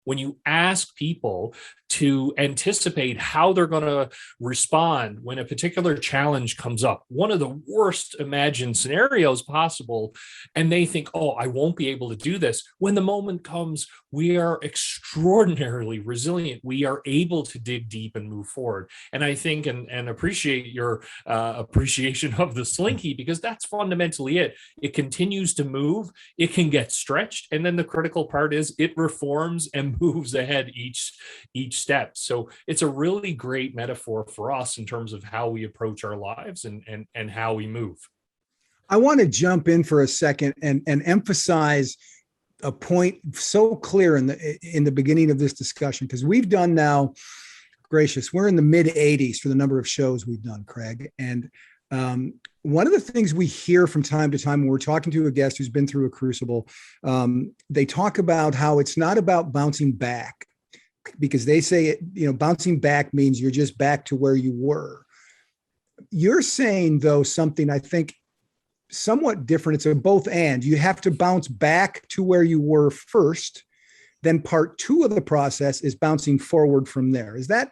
when you ask people to anticipate how they're going to respond when a particular challenge comes up, one of the worst imagined scenarios possible, and they think, oh, I won't be able to do this. When the moment comes, we are extraordinarily resilient. We are able to dig deep and move forward. And I think and appreciate your appreciation of the slinky, because that's fundamentally it. It continues to move, it can get stretched, and then the critical part is it reforms and moves ahead each step. So it's a really great metaphor for us in terms of how we approach our lives and how we move. I want to jump in for a second and emphasize a point so clear in the beginning of this discussion, because we've done now, gracious, we're in the mid 80s for the number of shows we've done, Craig. And one of the things we hear from time to time when we're talking to a guest who's been through a crucible, they talk about how it's not about bouncing back, because they say, bouncing back means you're just back to where you were. You're saying, though, something I think somewhat different. It's a both and. You have to bounce back to where you were first. Then part two of the process is bouncing forward from there. Is that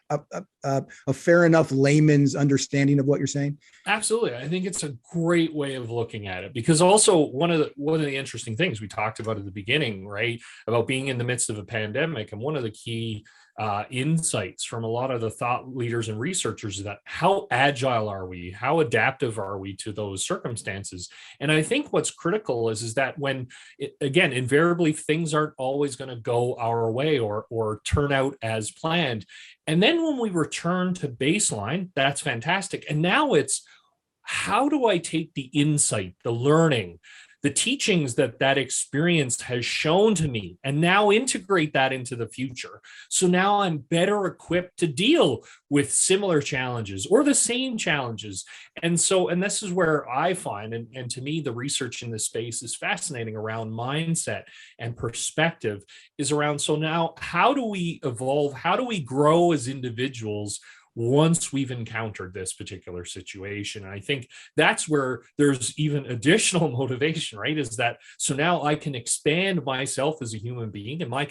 a fair enough layman's understanding of what you're saying? Absolutely. I think it's a great way of looking at it, because also one of the interesting things we talked about at the beginning, right, about being in the midst of a pandemic, and one of the key insights from a lot of the thought leaders and researchers is that how agile are we? How adaptive are we to those circumstances? And I think what's critical is that when, again, invariably things aren't always going to go our way or turn out as planned. And then when we return to baseline, that's fantastic. And now it's, how do I take the insight, the learning, the teachings that experience has shown to me, and now integrate that into the future? So now I'm better equipped to deal with similar challenges or the same challenges. And this is where I find, and to me, the research in this space is fascinating around mindset and perspective, is around, so now how do we evolve? How do we grow as individuals once we've encountered this particular situation? And I think that's where there's even additional motivation, right? Is that, so now I can expand myself as a human being and my